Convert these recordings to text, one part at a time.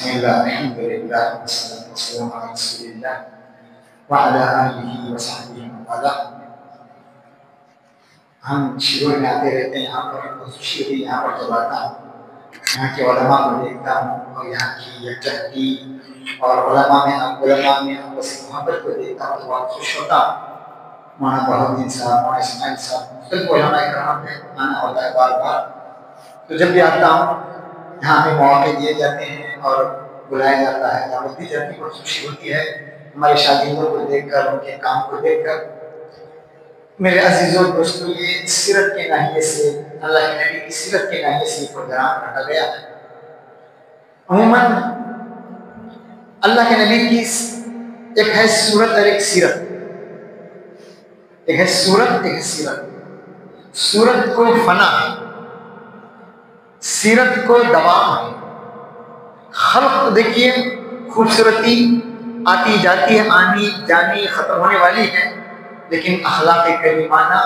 الحمد للہ والصلاة والسلام علی رسول اللہ وعلی آلہ وصحبہ ومن ہم شروع میں آتے رہتے ہیں یہاں پر، بہت خوشی ہوئی یہاں پر جب آتا ہوں، یہاں کے علماء کو دیکھتا ہوں اور یہاں کی یکجہتی اور علماء میں آپس کی محبت کو دیکھتا ہوں تو بہت خوش ہوتا ہوں۔ مولانا بہاؤالدین صاحب، مولانا اسماعیل صاحب، مختلف علماء کرام میں آنا ہوتا ہے بار بار، تو جب بھی آتا ہوں یہاں ہمیں مواقع دیے جاتے ہیں اور بلایا جاتا ہے، دعوت دی جاتی ہے، بہت خوشی ہوتی ہے ہمارے شاگردوں کو دیکھ کر، ان کے کام کو دیکھ کر۔ میرے عزیزوں دوستوں، یہ سیرت کے ناحیے سے، اللہ کے نبی کی سیرت کے ناحیے سے یہ پروگرام رکھا گیا ہے۔ عموماً اللہ کے نبی کی ایک ہے صورت اور ایک سیرت، ایک ہے صورت، ایک ہے سیرت۔ صورت کو فنا ہے، سیرت کو دوام ہے۔ خلق دیکھیے خوبصورتی آتی جاتی ہے، آنی جانی ختم ہونے والی ہے، لیکن اخلاق کریمانہ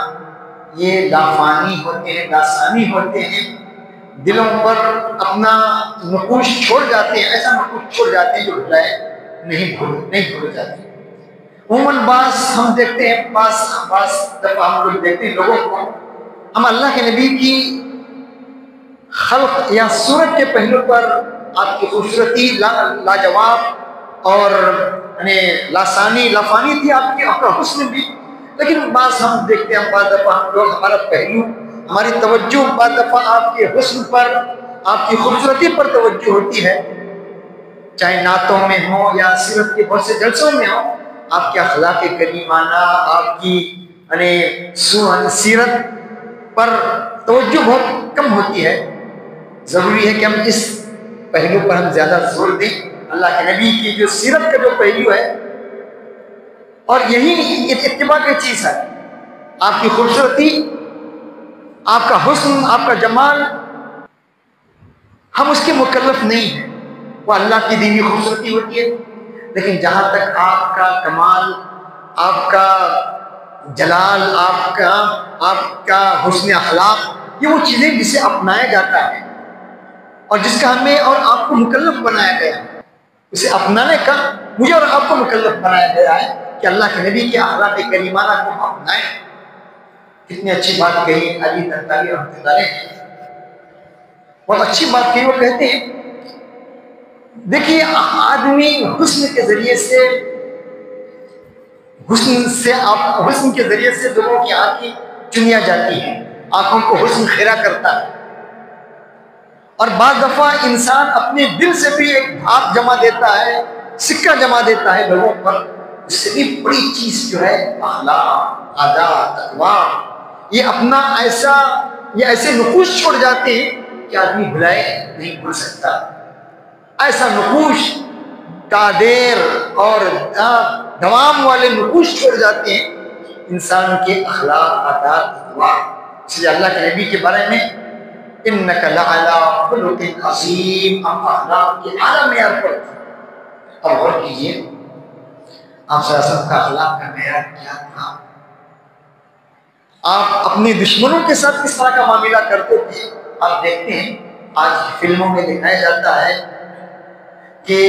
یہ لافانی ہوتے ہیں، لاسانی ہوتے ہیں، دلوں پر اپنا نقوش چھوڑ جاتے ہیں، ایسا نقوش چھوڑ جاتے ہیں جو بھلائے نہیں بھول جاتے۔ عموماً ہم دیکھتے ہیں، بعض دفعہ ہم لوگ دیکھتے ہیں لوگوں کو، ہم اللہ کے نبی کی خلق یا صورت کے پہلو پر آپ کی خوبصورتی لاجواب اور لافانی تھی، آپ کا حسن بھی، لیکن بعض ہم دیکھتے ہیں، بعض دفعہ ہم لوگ ہمارا پہلو، ہماری توجہ بعض دفعہ آپ کے حسن پر، آپ کی خوبصورتی پر توجہ ہوتی ہے، چاہے نعتوں میں ہو یا سیرت کے بہت سے جلسوں میں ہو، آپ کے اخلاق کریمانہ، آپ کی سیرت پر توجہ بہت کم ہوتی ہے۔ ضروری ہے کہ ہم اس پہلو پر ہم زیادہ زور دیں، اللہ کے نبی کی جو سیرت کا جو پہلو ہے، اور یہی اتباع کی چیز ہے۔ آپ کی خوبصورتی، آپ کا حسن، آپ کا جمال، ہم اس کے مکلف نہیں ہیں، وہ اللہ کی دی ہوئی خوبصورتی ہوتی ہے، لیکن جہاں تک آپ کا کمال، آپ کا جلال، آپ کا حسن اخلاق، یہ وہ چیزیں جسے اپنایا جاتا ہے اور جس کا ہمیں اور آپ کو مکلف بنایا گیا ہے، اسے اپنانے کا مجھے اور آپ کو مکلف بنایا گیا ہے کہ اللہ کے نبی کے اخلاق کریمانہ کو ہم اپنائیں۔ کتنی اچھی بات کہی علی تنتاوی رحمۃ اللہ علیہ، بہت اچھی بات کہی۔ وہ کہتے ہیں دیکھیے آدمی حسن کے ذریعے سے لوگوں کی آنکھیں چنیا جاتی ہیں، آنکھوں کو حسن خیرہ کرتا ہے، اور بعض دفعہ انسان اپنے دل سے بھی ایک بھاگ جما دیتا ہے، سکہ جما دیتا ہے لوگوں پر۔ اس سے بھی بڑی چیز جو ہے اخلاق، عادات، تقویٰ، یہ اپنا ایسے نقوش چھوڑ جاتے ہیں کہ آدمی بھلائے نہیں بھول سکتا۔ ایسا نقوش دیر اور دوام والے نقوش چھوڑ جاتے ہیں انسان کے اخلاق، عادات، تقویٰ۔ اس لیے اللہ کے نبی کے بارے میں انک لعلی خلق عظیم، آپ اخلاق کے اعلیٰ معیار پر تھے۔ اب غور کیجیے آپ صلی اللہ علیہ وسلم کا اخلاق کا معیار کیا تھا؟ آپ اپنے دشمنوں کے ساتھ کس طرح کا معاملہ کرتے تھے؟ آپ دیکھتے ہیں آج فلموں میں دکھایا جاتا ہے کہ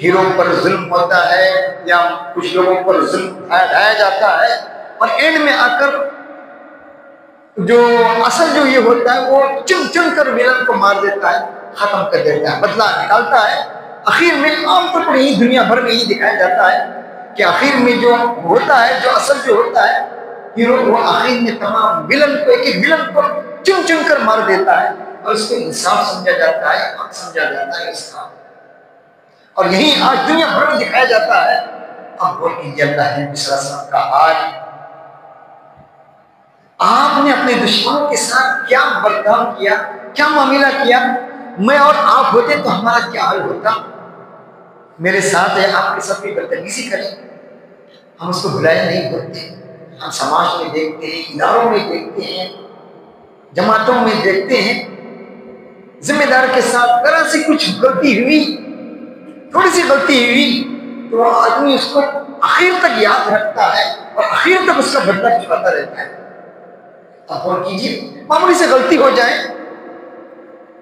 ہیرو پر ظلم ہوتا ہے یا کچھ لوگوں پر ظلم ڈھایا جاتا ہے، اور اینڈ میں آ کر اصل یہ ہوتا ہے وہ چن کر ویلن کو مار دیتا ہے، ختم کر دیتا ہے، بدلہ نکالتا ہے۔ آخر میں عام طور پر یہی دنیا بھر میں یہی دکھایا جاتا ہے کہ آخر میں جو ہوتا ہے، جو اصل ہوتا ہے ہیرو، وہ آخر میں تمام ویلن کو، ایک ویلن کو چن کر مار دیتا ہے، اور اس کو انصاف سمجھا جاتا ہے، حق سمجھا جاتا ہے اس کا، اور یہی آج دنیا بھر میں دکھایا جاتا ہے۔ اب وہ کیجیے اللہ کے نبی صلی اللہ علیہ وسلم کا حال، آپ نے اپنے دشمنوں کے ساتھ کیا برتاؤ کیا، کیا معاملہ کیا؟ میں اور آپ ہوتے تو ہمارا کیا حال ہوتا؟ میرے ساتھ ہے، آپ کے ساتھ بھی بدتمیزی کریں، ہم اس کو بھلائے نہیں ہوتے۔ ہم سماج میں دیکھتے ہیں، اداروں میں دیکھتے ہیں، جماعتوں میں دیکھتے ہیں، ذمہ دار کے ساتھ ذرا سی کچھ غلطی ہوئی، تھوڑی سی غلطی ہوئی تو آدمی اس کو آخر تک یاد رکھتا ہے اور آخر تک اس کا بدلہ چکاتا رہتا ہے۔ اب غور کیجیے، معمولی سے غلطی ہو جائے،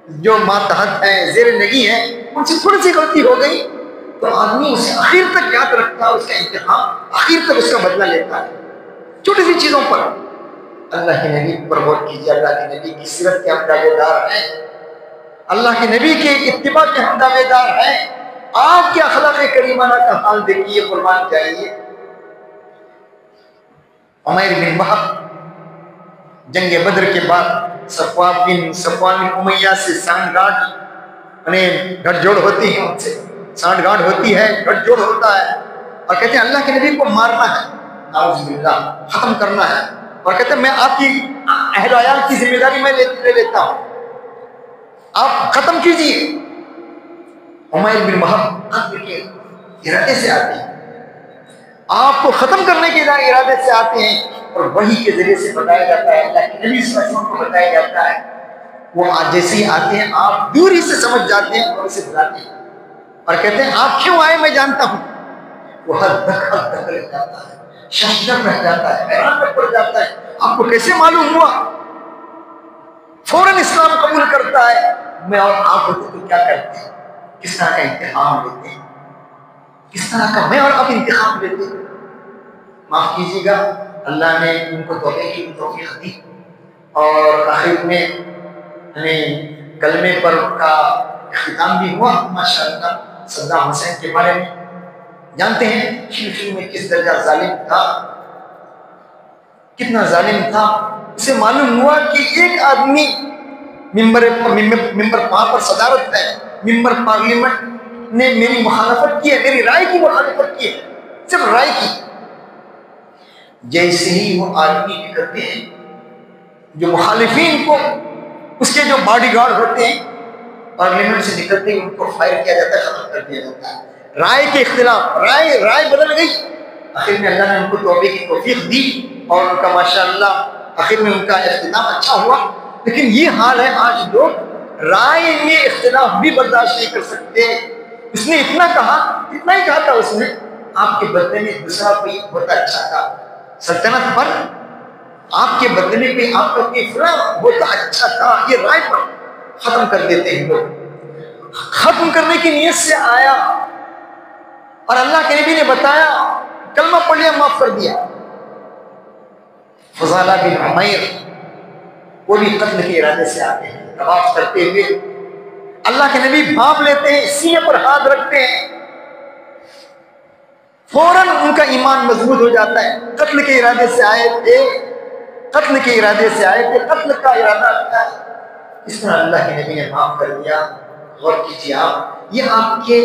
جو ماتحت ہیں، زیر نگی ہیں، ان سے تھوڑی سی غلطی ہو گئی تو آدمی اسے آخر تک یاد رکھتا ہے، اس کا انتخاب آخر تک اس کا بدلہ لیتا ہے چھوٹی سی چیزوں پر۔ اللہ کے نبی پر غور کیجیے، اللہ کے نبی کی سیرت کے ہم دعوے دار ہیں، اللہ کے نبی کے اتباع کے ہم دعوے دار ہیں۔ آپ کے اخلاق کریمانہ کا حال دیکھیے، قربان جائیے۔ عمیر بن وہب جنگ بدر کے بعد صفوان بن امیہ سے سانٹھ گانٹھ گٹھ جوڑ ہوتی ہے، ان سے سانٹھ گانٹھ ہوتی ہے، گٹھ جوڑ ہوتا ہے، اور کہتے ہیں اللہ کے نبی کو مارنا ہے، نعوذ باللہ، ختم کرنا ہے، اور کہتے ہیں میں آپ کی اہل و عیال کی ذمہ داری میں لے لیتا ہوں، آپ ختم کیجیے۔ عمیر بن وہب قتل کے ارادے سے آتے ہیں، آپ کو ختم کرنے کے ارادے سے آتے ہیں، اور وحی کے ذریعے سے بتایا جاتا ہے، اللہ کے نبی صلی اللہ علیہ وسلم کو بتایا جاتا ہے، وہ جیسے ہی آتے ہیں آپ دوری سے سمجھ جاتے ہیں اور اسے بلاتے ہیں اور کہتے ہیں آپ کیوں آئے میں جانتا ہوں۔ وہ ہر دک رہ جاتا ہے، ششدر رہ جاتا ہے، حیران میں پڑ جاتا ہے، آپ کو کیسے معلوم ہوا؟ فوراً اسلام قبول کرتا ہے۔ میں اور آپ ہوتے تو کیا کرتے ہیں؟ کس طرح کا انتخاب لیتے ہیں، کس طرح کا میں اور آپ انتخاب لیتے ہیں؟ معاف کیجیے گا، اللہ نے ان کو توبہ کی توفیق دی، اور آخر میں کلمے پر کا اختتام بھی ہوا ماشاءاللہ۔ صدام حسین کے بارے میں جانتے ہیں شیعہ میں کس درجہ ظالم تھا، کتنا ظالم تھا۔ اسے معلوم ہوا کہ ایک آدمی ممبر وہاں پر صدارت ہے، ممبر پارلیمنٹ نے میری مخالفت کی ہے، میری رائے کی مخالفت کی ہے، صرف رائے کی۔ جیسے ہی وہ آدمی نکلتے ہیں، جو مخالفین کو اس کے جو باڈی گارڈ ہوتے ہیں پارلیمنٹ سے نکلتے ہیں، ان کو فائر کیا جاتا ہے، ختم کر دیا جاتا ہے۔ رائے کے اختلاف، رائے بدل گئی، آخر میں اللہ نے ان کو توبہ کی توفیق دی، اور ان کا ماشاءاللہ آخر میں ان کا اختتام اچھا ہوا۔ لیکن یہ حال ہے آج لوگ رائے میں اختلاف بھی برداشت نہیں کر سکتے۔ اس نے اتنا کہا، اتنا ہی کہا تھا اس نے، آپ کے بدلے میں دوسرا کوئی ہوتا اچھا تھا، سلطنت پر آپ کے بدلے میں آپ کا کوئی فلاں ہوتا اچھا تھا، یہ رائے پر ختم کر دیتے ہیں لوگ۔ ختم کرنے کی نیت سے آیا، اور اللہ کے نبی نے بتایا، کلمہ پڑھ لیا، معاف کر دیا۔ فضالہ بن عمیر وہ بھی قتل کے ارادے سے آتے ہیں، طواف کرتے ہوئے اللہ کے نبی بھاپ لیتے ہیں، سینے پر ہاتھ رکھتے ہیں، فوراً ان کا ایمان مضبوط ہو جاتا ہے۔ قتل کے ارادے سے آئے تھے، قتل کے ارادے سے آئے تھے، قتل کا ارادہ تھا، اس طرح اللہ کے نبی نے معاف کر دیا۔ غور کیجیے آپ، یہ آپ کے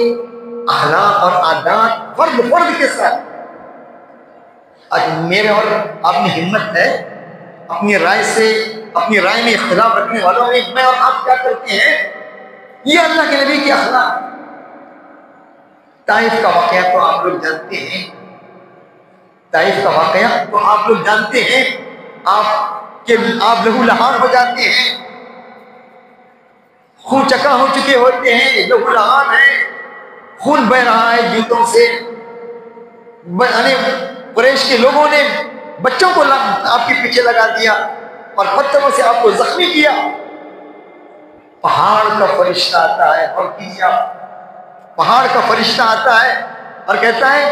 اخلاق اور عادات فرد کے ساتھ۔ آج میرے اور آپ میں ہمت ہے اپنی رائے میں اختلاف رکھنے والوں میں، میں اور آپ کیا کرتے ہیں؟ یہ اللہ کے نبی کے اخلاق۔ طائف کا واقعہ تو آپ لوگ جانتے ہیں، طائف کا واقعہ تو آپ لوگ جانتے ہیں، آپ لہو لہان ہو جاتے ہیں، خون چکا ہو چکے ہوتے ہیں، لہو لہان ہیں، خون بہ رہا ہے جوتوں سے، قریش کے لوگوں نے بچوں کو آپ کے پیچھے لگا دیا اور پتھروں سے آپ کو زخمی کیا۔ پہاڑ کا فرشتہ آتا ہے، اور کیجیے آپ، پہاڑ کا فرشتہ آتا ہے اور کہتا ہے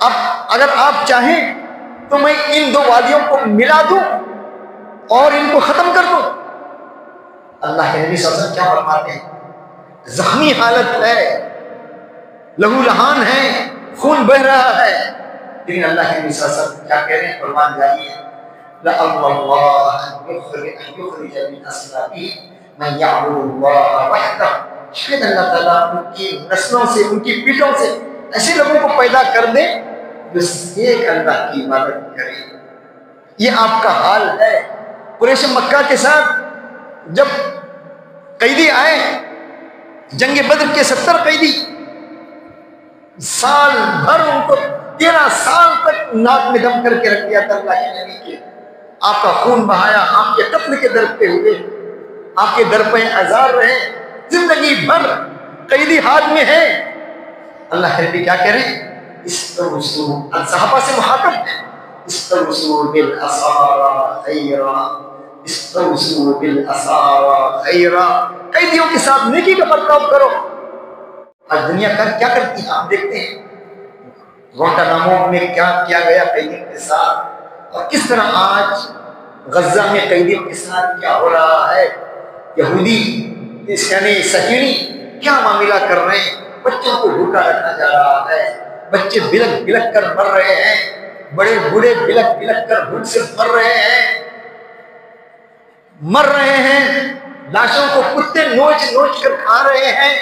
اب اگر آپ چاہیں تو میں ان دو وادیوں کو ملا دوں اور ان کو ختم کر دوں۔ اللہ کے نبی صلی اللہ علیہ وسلم کیا فرماتے ہیں؟ زخمی حالت ہے، لہو لہان ہے، خون بہ رہا ہے، لیکن اللہ کے نبی صلی اللہ علیہ وسلم کیا کہہ رہے ہیں؟ فرمان جاری ہے، لَعَلَّ اللَّهَ أَن يُخْرِجَ مِنْ أَصْلَابِهِمْ مَن يَعْبُدُ اللَّهَ وَحْدَهُ۔ شاید اللہ تعالیٰ ان کی نسلوں سے، ان کی پیٹھوں سے ایسے لوگوں کو پیدا کر دے جو ایک اللہ کی عبادت کرے۔ یہ آپ کا حال ہے۔ قریش مکہ کے ساتھ جب قیدی آئے، جنگ بدر کے 70 قیدی، سال بھر ان کو 13 سال تک ناک میں دم کر کے رکھ دیا تھا اللہ کے نبی کے۔ آپ کا خون بہایا، آپ کے قتل کے در پہ ہوئے، آپ کے در پہ آزار رہے، زندگی بھر قیدی ہاتھ میں ہے۔ اللہ کے نبی کیا کہہ رہے ہیں؟ صحابہ سے مخاطب ہے، استغفروا بالاسارى خیرا، استوصوا بالاسارى خیرا، قیدیوں کے ساتھ نیکی کا برتاؤ کرو۔ آج دنیا کیا کرتی ہے آپ دیکھتے ہیں، گوانتانامو میں کیا کیا گیا قیدیوں کے ساتھ، اور کس طرح آج غزہ میں قیدیوں کے ساتھ کیا ہو رہا ہے۔ یہودی یعنی صہیونی کیا معاملہ کر رہے ہیں، بچوں کو بھوکا رکھا جا رہا ہے، بچے بلک بلک کر مر رہے ہیں، بڑے بوڑھے بلک بلک کر بھوک سے مر رہے ہیں، لاشوں کو کتے نوچ نوچ کر کھا رہے ہیں۔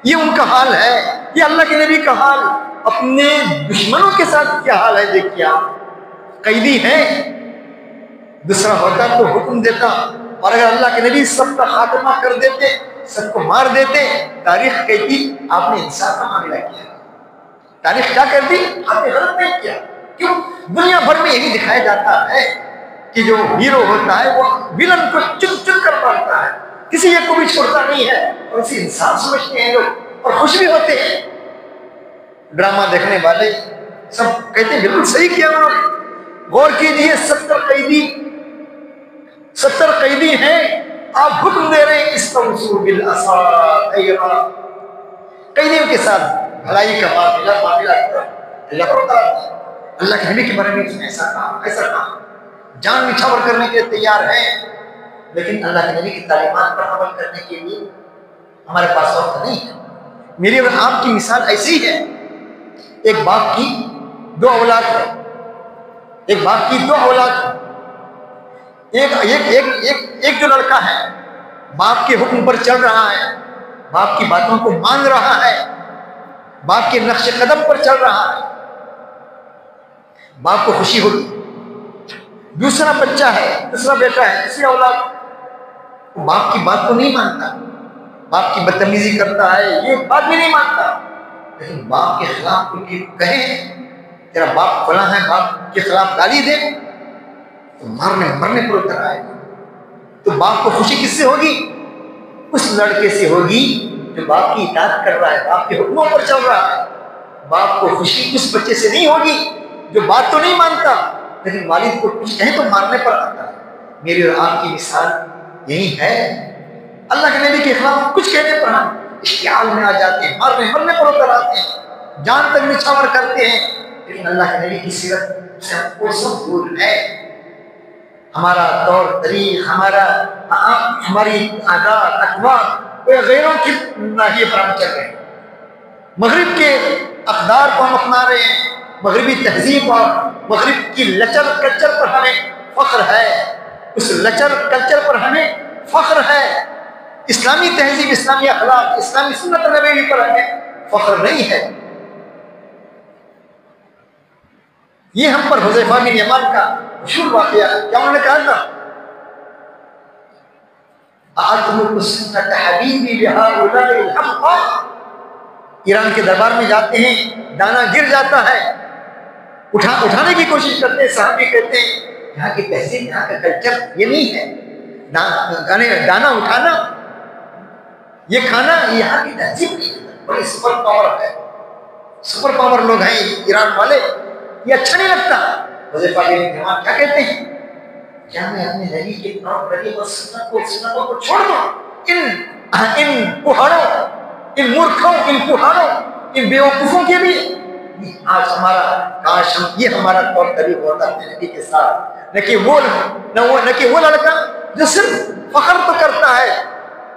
یہ ان کا حال ہے، یہ اللہ کے نبی کا حال اپنے دشمنوں کے ساتھ کیا حال ہے دیکھیے آپ۔ قیدی ہیں، دوسرا ہوتا تو حکم دیتا، اور اگر اللہ کے نبی سب کا خاتمہ کر دیتے، سب کو مار دیتے، تاریخ کہتی آپ نے انصاف کا معاملہ کیا۔ تاریخ کیا کرتی؟ آپ نے غلط نہیں کیا۔ کیوں؟ دنیا بھر میں یہی دکھایا جاتا ہے کہ جو ہیرو ہوتا ہے وہ ویلن کو چن چن کر مارتا ہے، کسی ایک کو بھی چھوڑتا نہیں ہے، اور اسے انسان سمجھتے ہیں لوگ، اور خوش بھی ہوتے ہیں۔ ڈرامہ دیکھنے والے سب کہتے ہیں بالکل صحیح کیا انہوں نے۔ غور کیجیے، 70 قیدی ہیں، آپ حکم دے رہے ہیں استوصوا بالاسارى خیرا، قیدیوں کے ساتھ بھلائی کا معاملہ کرو۔ اللہ کے نبی کے بارے میں ایسا کہا، جان نچھاور کرنے کے لیے تیار ہیں، لیکن اللہ کے نبی کی تعلیمات پر عمل کرنے کے لیے ہمارے پاس وقت نہیں ہے۔ میری اور آپ کی مثال ایسی ہے، ایک باپ کی 2 اولاد ہے، ایک باپ کی 2 اولاد ہے۔ ایک جو لڑکا ہے باپ کے حکم پر چل رہا ہے، باپ کی باتوں کو مان رہا ہے، باپ کے نقش قدم پر چل رہا ہے، باپ کو خوشی ہوگی۔ دوسرا بچہ ہے، دوسرا بیٹا ہے، دوسری اولاد، باپ کی بات کو نہیں مانتا، باپ کی بدتمیزی کرتا ہے، یہ بات بھی نہیں مانتا، لیکن باپ کے خلاف کوئی کہے تیرا باپ فلاں ہے، باپ کے خلاف گالی دے تو مرنے پر اتر آئے گا۔ تو باپ کو خوشی کس سے ہوگی؟ اس لڑکے سے ہوگی جو باپ کی اطاعت کر رہا ہے، باپ کے حکموں پر چل رہا ہے۔ باپ کو خوشی اس بچے سے نہیں ہوگی جو بات تو نہیں مانتا لیکن والد کو کچھ کہیں تو مارنے پر آتا ہے۔ میری اور آپ کی مثال یہی ہے، اللہ کے نبی کے خلاف کچھ کہنے پر ہم اشتعال میں آ جاتے ہیں، مرنے پر اتر آتے ہیں، جان تک نچھاور کرتے ہیں، لیکن اللہ کے نبی کی سیرت سے ہم کو سب دور ہے۔ ہمارا طور طریق، ہماری عادات اخلاق غیروں کی ناحیے پر ہم چل رہے ہیں۔ مغرب کے اقدار کو ہم اپنا رہے ہیں، مغربی تہذیب اور مغرب کی لچر کلچر پر ہمیں فخر ہے، اس لچر کلچر پر ہمیں فخر ہے۔ اسلامی تہذیب، اسلامی اخلاق، اسلامی سنت نبوی پر ہمیں فخر نہیں ہے۔ یہ ہم پر حذیفہ بن یمان کا مشہور واقعہ ہے، کیا انہوں نے کہا تھا؟ اَأَتْرُكُ سُنَّةَ حَبِيبِي بِهَٰؤُلَاءِ الْحَقَّ، ایران کے دربار میں جاتے ہیں، دانا گر جاتا ہے، اٹھانے کی کوشش کرتے ہیں، صحابی کہتے ہیں یہاں کی تہذیب، یہاں کا کلچر یہ نہیں ہے، دانا اٹھانا، یہ کھانا یہاں کی تہذیب نہیں ہے، بڑی سپر پاور ہے، سپر پاور لوگ ہیں ایران والے، یہ اچھا نہیں لگتا۔ حذیفہ بن یمان کیا کہتے ہیں؟ کیا میں اپنے نبی کے طور طریقے اور سنتوں کو چھوڑ دوں ان پہاڑوں، ان مورکھوں، ان پہاڑوں، ان بیوقوفوں کے لیے؟ آج کاش یہ ہمارا طور طریقہ ہوتا اپنے نبی کے ساتھ، نہ کہ وہ لڑکا جو صرف فخر تو کرتا ہے،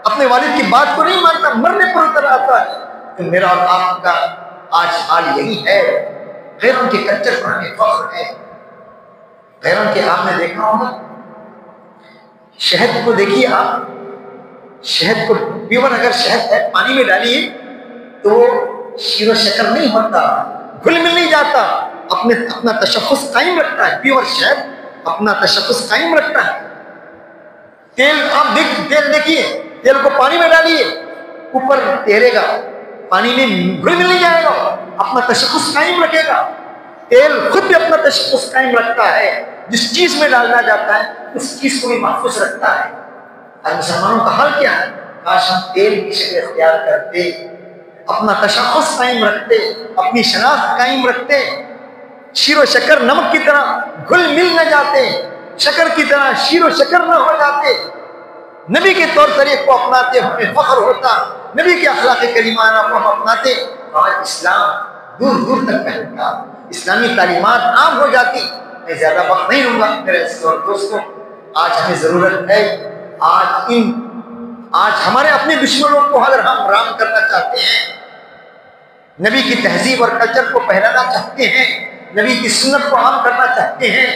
اپنے والد کی بات کو نہیں مانتا، مرنے پر اتر آتا ہے۔ تو میرا اور آپ کا آج حال یہی ہے، غیروں کے کلچر پر ہمیں فخر ہے۔ غیروں کے آپ نے دیکھا ہوگا، شہد کو دیکھیے آپ، شہد کو پیور اگر شہد ہے پانی میں ڈالیے تو شیر و شکر نہیں ہوتا، گھل مل نہیں جاتا، اپنا تشخص قائم رکھتا ہے، پیور شہد اپنا تشخص قائم رکھتا ہے۔ تیل آپ تیل دیکھیے، تیل کو پانی میں ڈالیے اوپر تیرے گا، پانی میں گھل مل نہیں جائے گا، اپنا تشخص قائم رکھے گا۔ تیل خود بھی اپنا تشخص قائم رکھتا ہے، جس چیز میں ڈالنا جاتا ہے اس چیز کو بھی محفوظ رکھتا ہے۔ اور مسلمانوں کا حال کیا ہے؟ کاش ہم تیل کی شکل اختیار کرتے، اپنا تشخص قائم رکھتے، اپنی شناخت قائم رکھتے، شیر و شکر نمک کی طرح گھل مل نہ جاتے، شکر کی طرح شیر و شکر نہ ہو جاتے، نبی کے طور طریقے کو اپناتے، ہمیں فخر ہوتا، نبی کے اخلاق کریمانہ کو ہم اپناتے، آج اسلام دور دور تک پھیلتا، اسلامی تعلیمات عام ہو جاتی۔ میں زیادہ وقت نہیں لوں گا میرے اور دوستوں، آج ہمیں ضرورت ہے، آج ہمارے اپنے دشمنوں کو اگر ہم رام کرنا چاہتے ہیں، نبی کی تہذیب اور کلچر کو پھیلانا چاہتے ہیں، نبی کی سنت کو عام کرنا چاہتے ہیں،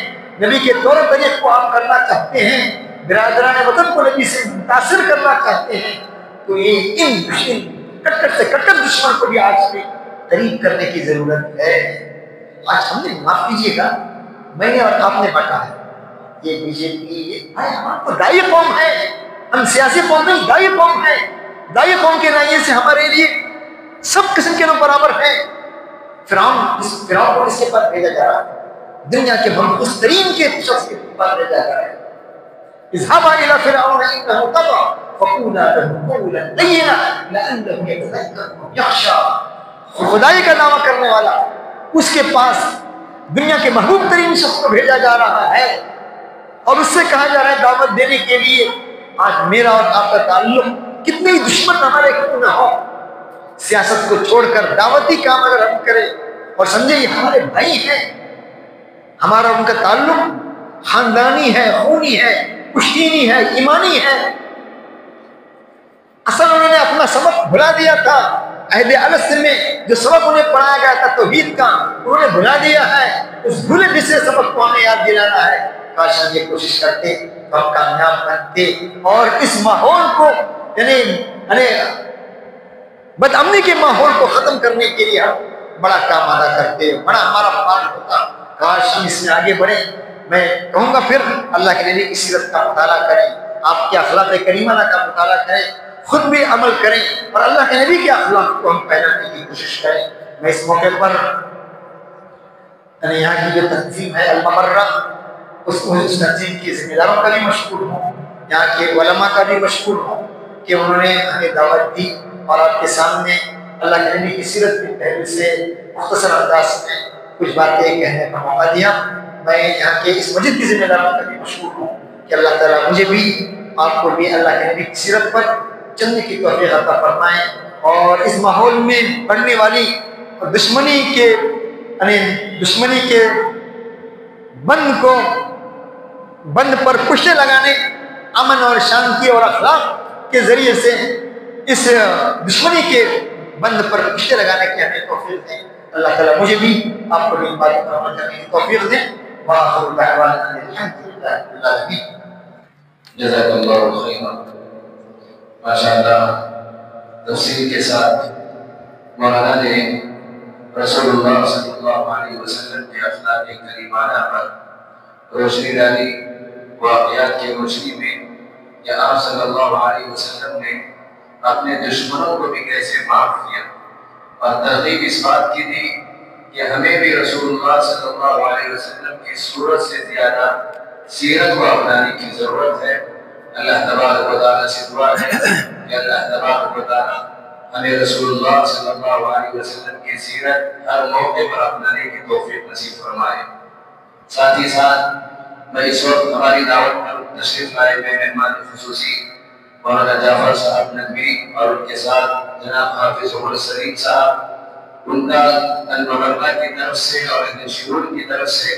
نبی کے طور طریقے کو عام کرنا چاہتے ہیں، برادران وطن کو نبی سے متاثر کرنا چاہتے ہیں، تو یہ ان کٹر سے کٹر دشمن کو بھی آج سے قریب کرنے کی ضرورت ہے۔ آج ہم نے معاف کیجیے گا، میں نے اور آپ نے بانٹا ہے، یہ بی جے پی ہم تو دائی قوم ہے، ہم سیاسی قوم نہیں، دائی قوم ہے، دائی قوم کے نائیے سے ہمارے لیے سب قسم کے لوگ برابر ہیں۔ فرعون کو اس کے پاس بھیجا جا رہا ہے، دنیا کے منحوس ترین کے شخص کے پاس بھیجا جا رہا ہے، اذهبا الى فرعون انه طغى فقولا له قولا لینا لعله يتذكر او يخشى۔ خدائی کا دعویٰ کرنے والا، اس کے پاس دنیا کے محبوب ترین شخص کو بھیجا جا رہا ہے، اور اس سے کہا جا رہا ہے دعوت دینے کے لیے۔ آج میرا اور آپ کا تعلق کتنے ہی دشمن ہمارے کیوں نہ ہو، سیاست کو چھوڑ کر دعوتی کام اگر ہم کریں اور سمجھے یہ ہمارے بھائی ہیں، ہمارا ان کا تعلق خاندانی ہے، خونی ہے، پشتینی ہے، ایمانی ہے۔ اصل انہوں نے اپنا سبق بھلا دیا تھا، عہد الست میں جو سبق انہیں پڑھایا گیا تھا توحید کا، انہوں نے بھلا دیا ہے، اس بھولے بسرے سبق کو ہمیں یاد دلانا ہے۔ کاش ہم یہ کوشش کرتے تو ہم کامیاب بنتے، اور اس ماحول کو یعنی بد امنی کے ماحول کو ختم کرنے کے لیے ہم بڑا کام ادا کرتے، بڑا ہمارا پارٹ ہوتا۔ کاش ہم اس میں آگے بڑھیں۔ میں کہوں گا پھر اللہ کے نبی کی سیرت کا مطالعہ کریں، آپ کے اخلاق کریمانہ کا مطالعہ کریں، خود بھی عمل کریں، اور اللہ کے نبی کے اخلاق کو ہم پھیلانے کی کوشش کریں۔ میں اس موقع پر یہاں کی جو تنظیم ہے المبرہ، اس تنظیم کی ذمہ داروں کا بھی مشکور ہوں، یہاں کے علماء کا بھی مشکور ہوں کہ انہوں نے ہمیں دعوت دی اور آپ کے سامنے اللہ کے نبی کی سیرت کے پہلو سے مختصر انداز میں کچھ باتیں کہنے کا موقع دیا۔ میں یہاں کے اس مسجد کی ذمہ داروں کا بھی مشکور ہوں کہ اللہ تعالیٰ مجھے بھی آپ کو بھی اللہ کے نبی کی سیرت پر چلنے کی توفیق عطا فرمائیں، اور اس ماحول میں بڑھنے والی دشمنی کے بند پر پشتے لگانے، امن اور شانتی اور اخلاق کے ذریعے سے اس دشمنی کے بند پر پشتے لگانے کی ہمیں توفیق دیں۔ اللہ تعالیٰ مجھے بھی آپ کو بھی بات کرنے کی توفیق دیں۔ وآخر دعوانا الحمد للہ رب العالمین۔ جزاک اللہ خیرا۔ ماشاء اللہ تفصیل کے ساتھ مولانا نے رسول اللہ صلی اللہ علیہ وسلم کے اخلاق کریمانہ پر روشنی ڈالی، واقعات کی روشنی میں کہ آپ صلی اللہ علیہ وسلم نے اپنے دشمنوں کو بھی کیسے معاف کیا، اور ترغیب اس بات کی دی کہ ہمیں بھی رسول اللہ صلی اللہ علیہ وسلم کی صورت سے زیادہ سیرت کو اپنانے کی ضرورت ہے۔ اللہ تبارک و تعالیٰ سے دعا ہے کہ اللہ تبارک و تعالیٰ ہمیں رسول اللہ صلی اللہ علیہ وسلم کی سیرت ہر موقع پر اپنانے کی توفیق نصیب فرمائے۔ ساتھ ہی ساتھ میں اس وقت ہماری دعوت پر تشریف لائے ہوئے مہمان خصوصی مولانا جعفر صاحب ندوی اور ان کے ساتھ جناب حافظ عمر سلیم صاحب، ان کا المبرہ کی طرف سے اور اہل شعور کی طرف سے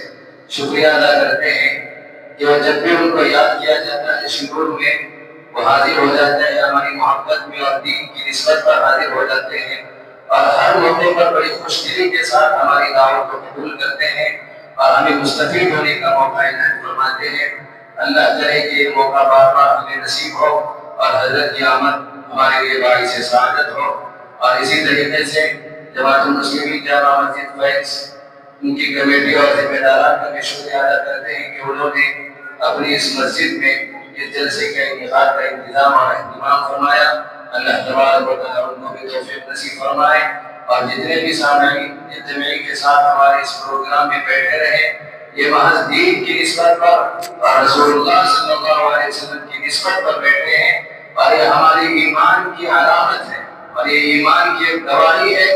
شکریہ ادا کرتے ہیں کہ وہ جب بھی ان کو یاد کیا جاتا ہے شعور میں وہ حاضر ہو جاتے ہیں، ہماری محبت میں اور دین کی نسبت پر حاضر ہو جاتے ہیں، اور ہر موقع پر بڑی خوش دلی کے ساتھ ہماری دعوت کو قبول کرتے ہیں اور ہمیں مستفید ہونے کا موقع عنایت فرماتے ہیں۔ اللہ کرے کہ یہ موقع بار بار ہمیں نصیب ہو اور حضرت کی آمد ہمارے لیے باعث سعادت ہو۔ اور اسی طریقے سے جماعت المسلمین جامع مسجد فیض ان کی کمیٹی اور ذمہ داران کا بھی شکریہ ادا کرتے ہیں کہ انہوں نے اپنی اس مسجد میں اس جلسے کے انعقاد کا انتظام اور اہتمام فرمایا۔ اللہ تبارک و تعالیٰ ان کو بھی توفیق نصیب فرمائے، اور جتنے بھی سامعین اجتماعی کے ساتھ ہمارے اس پروگرام میں بیٹھے رہے، یہ محض دین کی نسبت پر اور رسول اللہ صلی اللہ علیہ وسلم کی نسبت پر بیٹھے ہیں، اور یہ ہماری ایمان کی علامت ہے اور یہ ایمان کی ایک گواہی ہے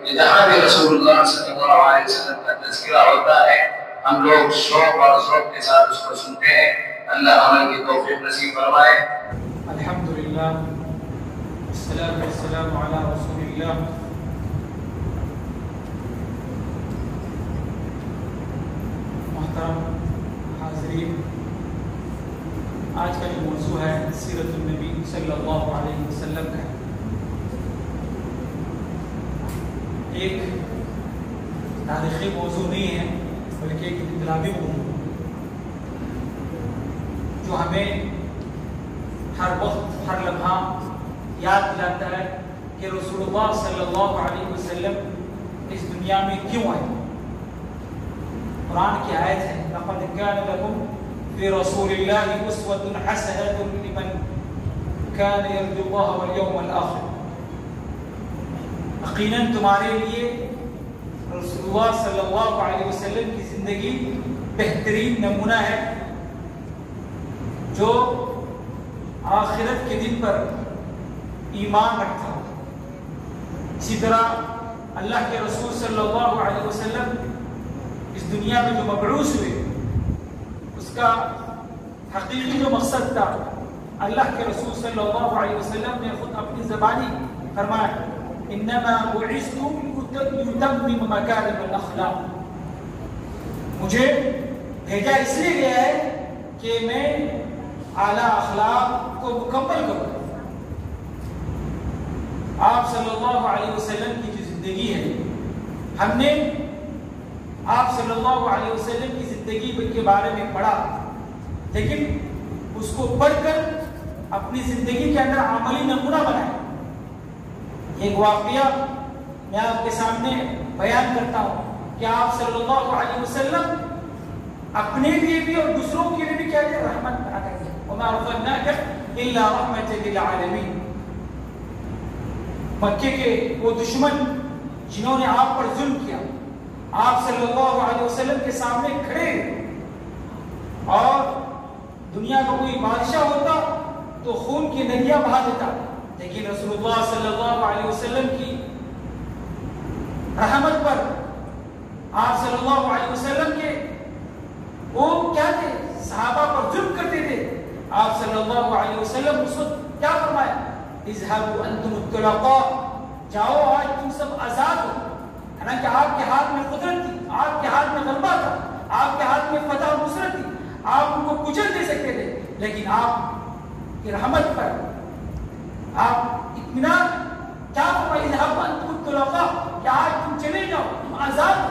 کہ جہاں بھی رسول اللہ صلی اللہ علیہ وسلم کا تذکرہ ہوتا ہے ہم لوگ شوق اور ذوق کے ساتھ اس کو سنتے ہیں. اللہ عمل کی توفیق نصیب فرمائے. الحمدللہ والصلاة والسلام علی رسول اللہ. محترم حاضرین، آج کا جو موضوع ہے سیرت النبی صلی اللہ علیہ وسلم کا ہے. ایک تاریخی موضوع نہیں ہے بلکہ ایک انقلابی موضوع جو ہمیں ہر وقت ہر لمحہ یاد دلاتا ہے کہ رسول اللہ صلی اللہ علیہ وسلم اس دنیا میں کیوں آئے. قرآن کی آیت ہے لَقَدْ كَانَ لَكُمْ فِي رَسُولِ اللَّهِ أُسْوَةٌ حَسَنَةٌ لِمَنْ كَانَ يَرْجُو اللَّهَ وَالْيَوْمَ الْآخِرَ. یقیناً تمہارے لیے رسول اللہ صلی اللہ علیہ وسلم کی زندگی بہترین نمونہ ہے جو آخرت کے دن پر ایمان رکھتا ہو. اسی طرح اللہ کے رسول صلی اللہ علیہ وسلم اس دنیا میں جو مبعوث ہوئے اس کا حقیقی جو مقصد تھا، اللہ کے رسول صلی اللہ علیہ وسلم نے خود اپنی زبانی فرمایا انما بعثت لأتمم مکارم الاخلاق. مجھے بھیجا اس لیے گیا ہے کہ میں اعلیٰ اخلاق کو مکمل کروں. آپ صلی اللہ علیہ وسلم کی جو زندگی ہے، ہم نے آپ صلی اللہ علیہ وسلم کی زندگی کے بارے میں پڑھا، لیکن اس کو پڑھ کر اپنی زندگی کے اندر عملی نمونہ بنائے. ایک واقعہ میں آپ کے سامنے بیان کرتا ہوں کہ آپ صلی اللہ علیہ وسلم اپنے لیے بھی اور دوسروں کے لیے بھی کیا ہے رحمت بنا کر کے وَمَا أَرْسَلْنَاكَ إِلَّا رَحْمَةً لِلْعَالَمِينَ. مکے کے وہ دشمن جنہوں نے آپ پر ظلم کیا، آپ صلی اللہ علیہ وسلم کے سامنے کھڑے اور دنیا کا کوئی بادشاہ ہوتا تو خون کی ندیاں بہا دیتا، لیکن رسول اللہ صلی اللہ علیہ وسلم کی رحمت پر آپ صلی اللہ علیہ وسلم کے وہ کیا تھے صحابہ پر ظلم کرتے تھے. آپ صلی اللہ علیہ وسلم اس وقت کیا فرمایا اذهبوا انتم الطلقاء، جاؤ آج تم سب آزاد ہو. حالانکہ آپ کے ہاتھ میں قدرت تھی، آپ کے ہاتھ میں غلبہ تھا، آپ کے ہاتھ میں فتح و نصرت تھی، آپ ان کو کچل دے سکتے تھے، لیکن آپ کی رحمت پر آپ اطمینان کیا فرمایا اذهبوا انتم الطلقاء کہ آج تم چلے جاؤ، تم آزاد ہو.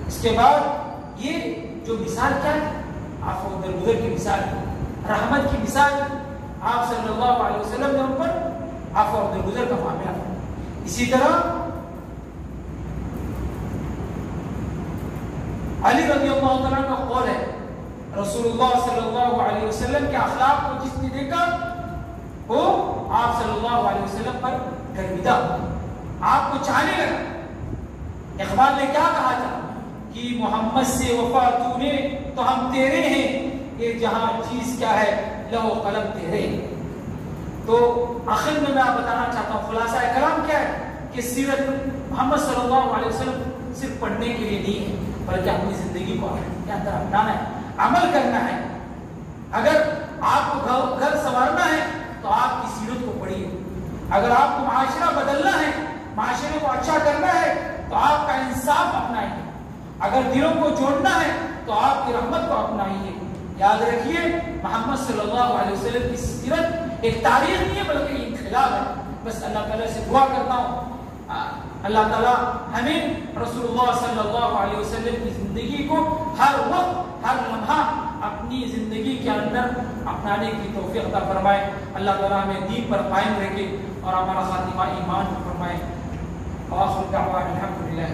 اس کے بعد یہ جو مثال کیا ہے آپ کو درگزر کی مثال ہے، رحمت کی مثال ہے. آپ صلی اللہ علیہ وسلم نے ان پر عفو اور درگزر کا معاملہ ہے. اسی طرح علی رضی اللہ عنہ کا قول ہے رسول اللہ صلی اللہ علیہ وسلم کے اخلاق کو جس نے دیکھا وہ آپ صلی اللہ علیہ وسلم پر گرویدہ ہوا، آپ کو چاہنے لگا. اقبال نے کیا کہا تھا کہ محمد سے وفا تو نے تو ہم تیرے ہیں، یہ جہاں چیز کیا ہے لہو قلم تیرے. تو آخر میں آپ بتانا چاہتا ہوں خلاصہ کلام کیا ہے کہ سیرت محمد صلی اللہ علیہ وسلم صرف پڑھنے کے لیے نہیں ہے بلکہ اپنی زندگی کو کے اندر اپنانا ہے، عمل کرنا ہے. اگر آپ کو گھر سنوارنا ہے تو آپ کی سیرت کو پڑھیے. اگر آپ کو معاشرہ بدلنا ہے، معاشرے کو اچھا کرنا ہے تو آپ کا انصاف اپنائیے. اگر دلوں کو جوڑنا ہے تو آپ کی رحمت کو اپنائیے. یاد رکھیے محمد صلی اللہ علیہ وسلم کی سیرت ایک تاریخ نہیں ہے بلکہ انقلاب ہے. بس اللہ تعالیٰ سے دعا کرتا ہوں اللہ تعالیٰ ہمیں رسول اللہ صلی اللہ علیہ وسلم کی زندگی کو ہر وقت ہر لمحہ اپنی زندگی کے اندر اپنانے کی توفیق عطا فرمائے. اللہ تعالیٰ ہمیں دین پر قائم رکھے اور ہمارا خاتمہ ایمان پر فرمائے. وآخر دعوانا الحمدللہ.